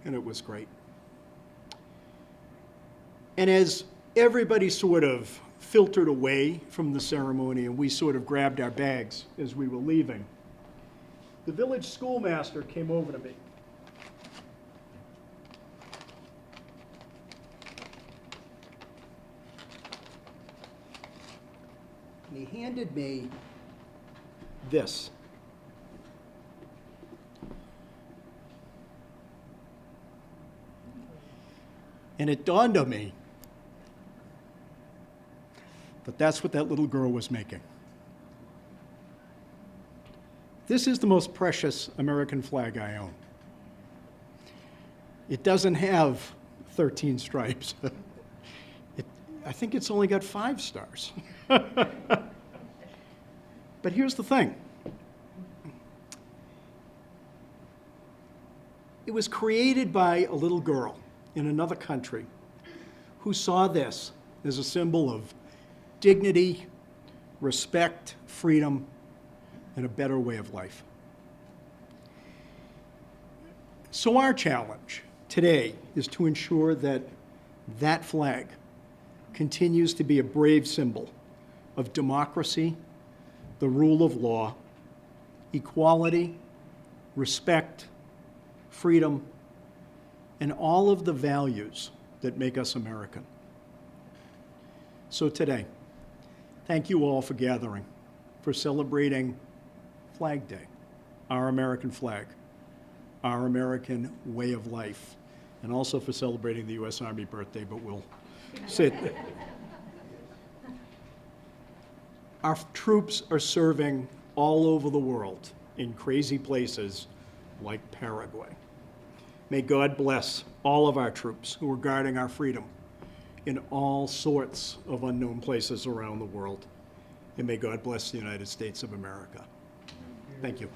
Speaker 9: and it was great. And as everybody sort of filtered away from the ceremony and we sort of grabbed our bags as we were leaving, the village schoolmaster came over to me. And he handed me this. And it dawned on me that that's what that little girl was making. This is the most precious American flag I own. It doesn't have 13 stripes. I think it's only got 5 stars. But here's the thing. It was created by a little girl in another country who saw this as a symbol of dignity, respect, freedom, and a better way of life. So our challenge today is to ensure that that flag continues to be a brave symbol of democracy, the rule of law, equality, respect, freedom, and all of the values that make us American. So today, thank you all for gathering, for celebrating Flag Day, our American flag, our American way of life, and also for celebrating the U.S. Army birthday, but we'll sit. Our troops are serving all over the world in crazy places like Paraguay. May God bless all of our troops who are guarding our freedom in all sorts of unknown places around the world. And may God bless the United States of America. Thank you.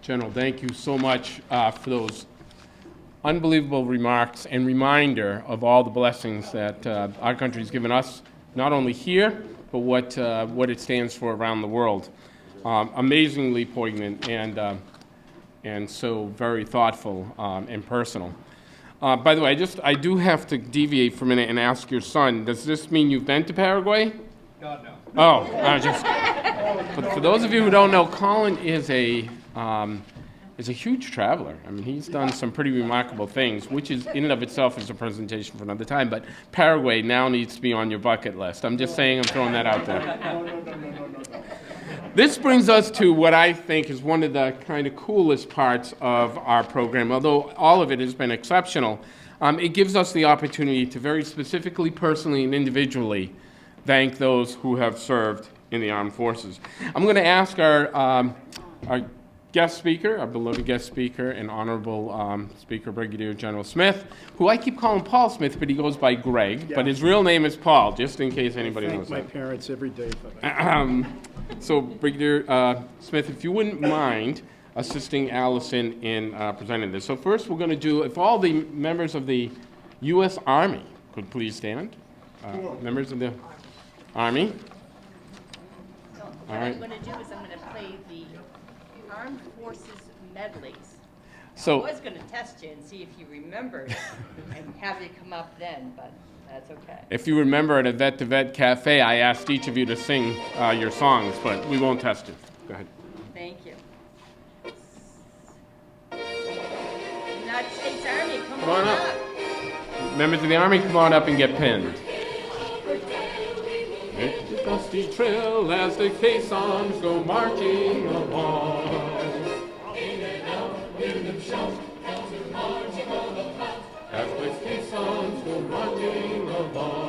Speaker 1: General, thank you so much for those unbelievable remarks and reminder of all the blessings that our country's given us, not only here, but what it stands for around the world. Amazingly poignant and so very thoughtful and personal. By the way, I do have to deviate for a minute and ask your son, does this mean you've been to Paraguay?
Speaker 9: God, no.
Speaker 1: Oh, for those of you who don't know, Colin is a huge traveler. I mean, he's done some pretty remarkable things, which is in and of itself is a presentation for another time, but Paraguay now needs to be on your bucket list. I'm just saying, I'm throwing that out there. No. This brings us to what I think is one of the kind of coolest parts of our program. Although all of it has been exceptional, it gives us the opportunity to very specifically, personally, and individually thank those who have served in the armed forces. I'm going to ask our guest speaker, our beloved guest speaker and honorable speaker, Brigadier General Smith, who I keep calling Paul Smith, but he goes by Greg, but his real name is Paul, just in case anybody knows that.
Speaker 9: I thank my parents every day for that.
Speaker 1: So, Brigadier Smith, if you wouldn't mind assisting Allison in presenting this. So first we're going to do, if all the members of the U.S. Army could please stand. Members of the Army.
Speaker 5: So
Speaker 1: All
Speaker 5: what
Speaker 1: right.
Speaker 5: I'm going to do is I'm going to play the Armed Forces medleys.
Speaker 1: So-
Speaker 5: I was going to test you and see if you remembered and have you come up then, but that's okay.
Speaker 1: If you remember at a Vet to Vet Cafe, I asked each of you to sing your songs, but we won't test it. Go ahead.
Speaker 5: Thank you. United States Army, come on up.
Speaker 1: Members of the Army, come on up and get pinned. Hit the dusty trail as the caissons go marching along. As the caissons go marching along.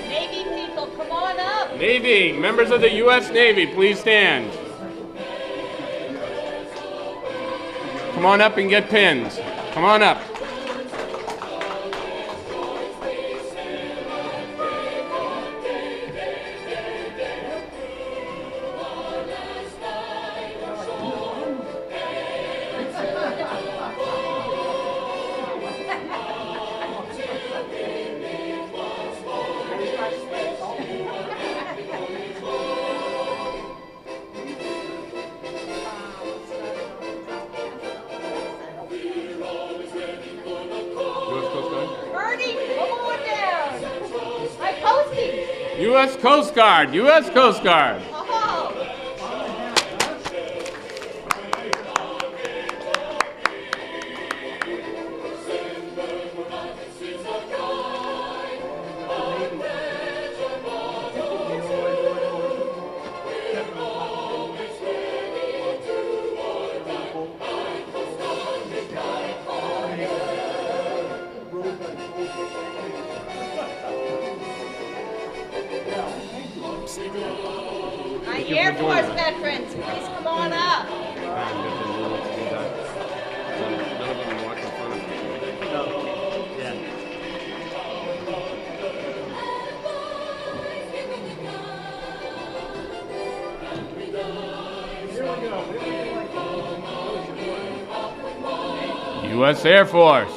Speaker 5: Navy people, come on up.
Speaker 1: Navy, members of the U.S. Navy, please stand. Come on up and get pinned. Come on up.
Speaker 5: Bernie, come on down. My postie.
Speaker 1: U.S. Coast Guard, U.S. Coast Guard.
Speaker 5: Oh. My Air Force veterans, please come on up.
Speaker 1: U.S. Air Force.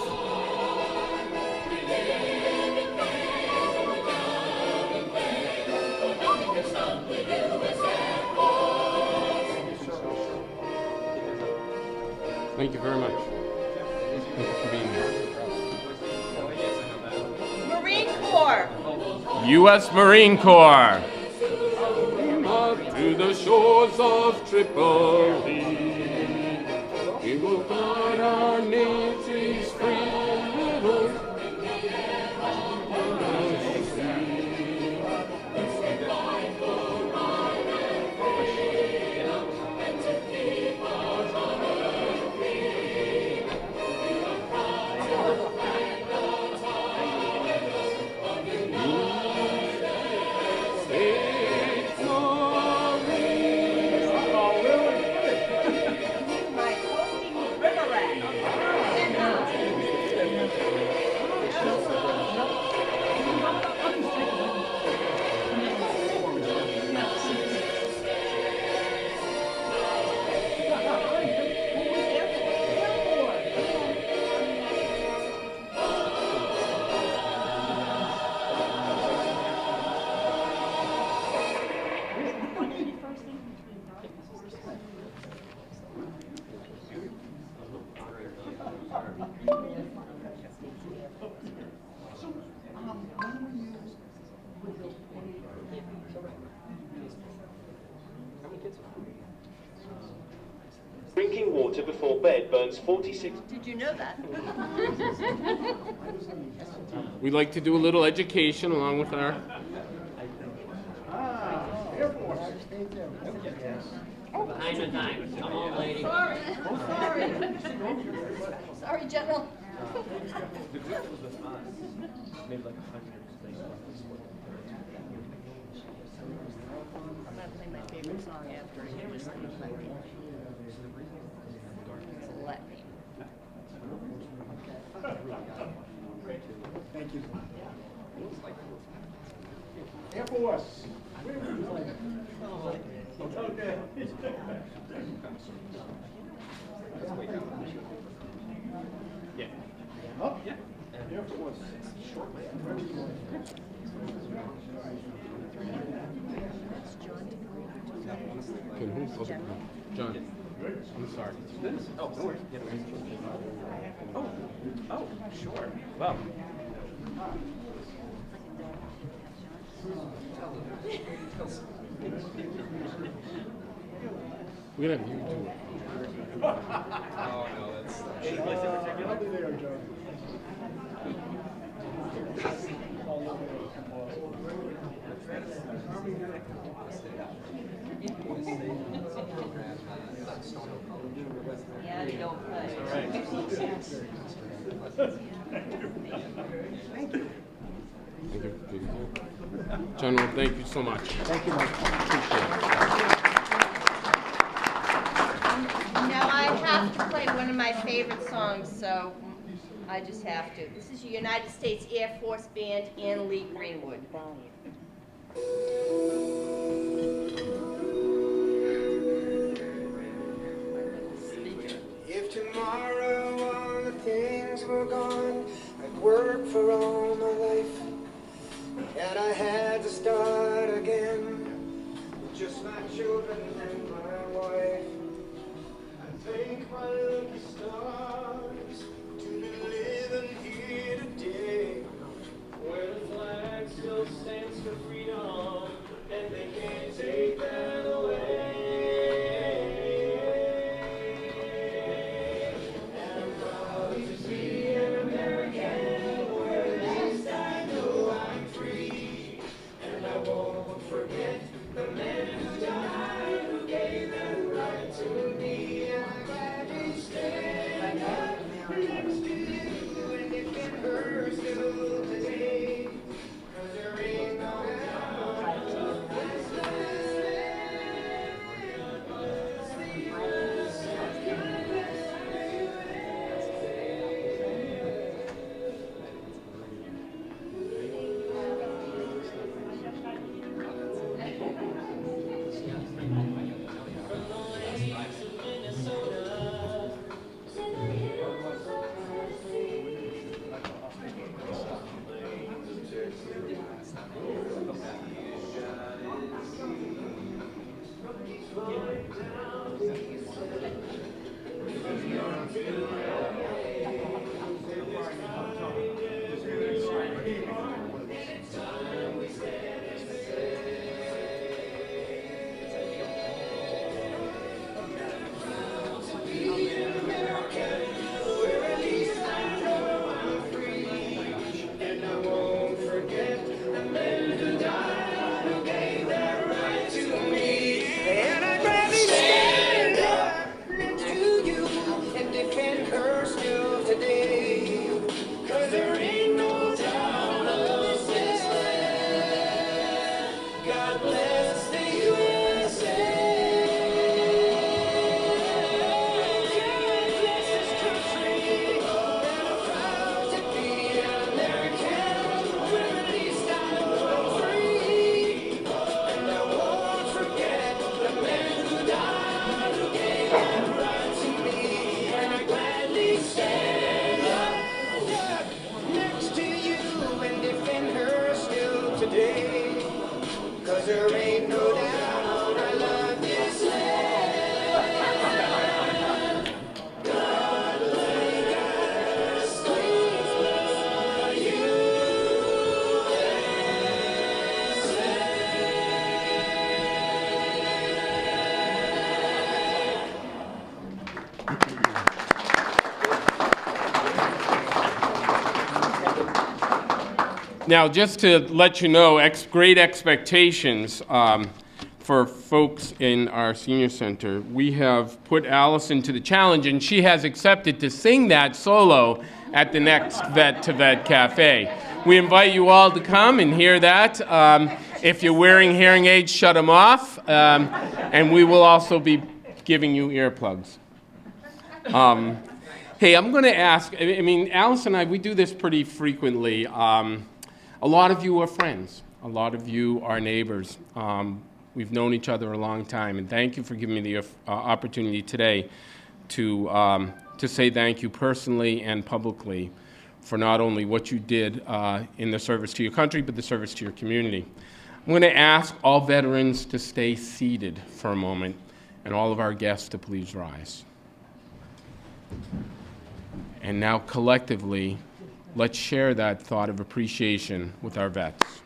Speaker 1: Thank you very much. Thank you for being here.
Speaker 5: Marine Corps.
Speaker 1: U.S. Marine Corps. To the shores of Tripoli, we will guard our nation's freedom.
Speaker 10: water before bed burns 46...
Speaker 5: Did you know that?
Speaker 1: We like to do a little education along with our...
Speaker 11: Behind the times. Come on, lady.
Speaker 5: Sorry. Sorry, General. I'm gonna play my favorite song after you just let me. Let me.
Speaker 9: Thank you. Air Force. Okay.
Speaker 1: Yeah.
Speaker 9: Up? Yeah. Air Force.
Speaker 1: Can who? Okay. John. I'm sorry.
Speaker 7: Oh, no worries. Oh, sure. Well.
Speaker 1: We're gonna have you do it.
Speaker 7: Oh, no, that's... Any place in particular?
Speaker 9: I'll be there, John.
Speaker 5: Yeah, you don't play.
Speaker 1: All right. Thank you. General, thank you so much.
Speaker 9: Thank you, Mike.
Speaker 5: Now I have to play one of my favorite songs, so I just have to. This is your United States Air Force Band and Lee Greenwood.
Speaker 12: If tomorrow all the things were gone, I'd work for all my life, and I had to start again, just my children and my wife. I thank my lucky stars to be living here today, where the flag still stands for freedom, and they can't take that away. Forget the men who died, who gave
Speaker 1: Now, just to let you know, great expectations for folks in our senior center. We have put Allison to the challenge, and she has accepted to sing that solo at the next Vet to Vet Cafe. We invite you all to come and hear that. If you're wearing hearing aids, shut them off, and we will also be giving you earplugs. Hey, I'm going to ask, Alice and I, we do this pretty frequently. A lot of you are friends. A lot of you are neighbors. We've known each other a long time, and thank you for giving me the opportunity today to say thank you personally and publicly for not only what you did in the service to your country, but the service to your community. I'm going to ask all veterans to stay seated for a moment, and all of our guests to please rise. And now, collectively, let's share that thought of appreciation with our vets.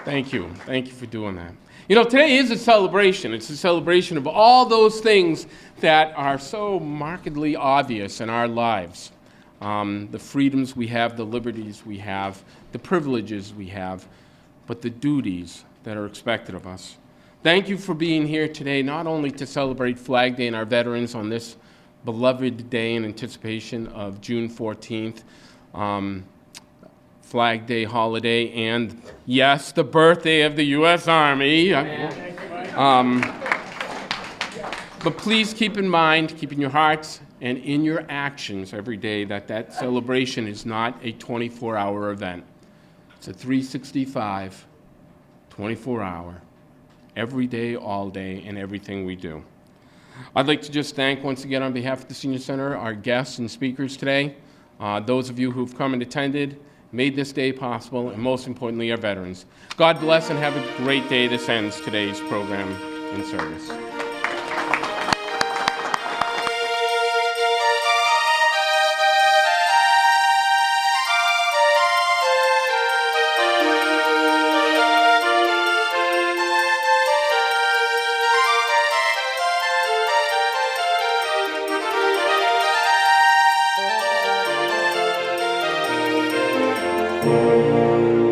Speaker 1: Thank you. Thank you for doing that. You know, today is a celebration. It's a celebration of all those things that are so markedly obvious in our lives. The freedoms we have, the liberties we have, the privileges we have, but the duties that are expected of us. Thank you for being here today, not only to celebrate Flag Day and our veterans on this beloved day in anticipation of June 14th, Flag Day holiday, and yes, the birthday of the U.S. Army. But please keep in mind, keep in your hearts and in your actions every day that celebration is not a 24-hour event. It's a 365, 24-hour, every day, all day, and everything we do. I'd like to just thank once again on behalf of the Senior Center our guests and speakers today, those of you who've come and attended, made this day possible, and most importantly, our veterans. God bless and have a great day. This ends today's program and service. Thank you.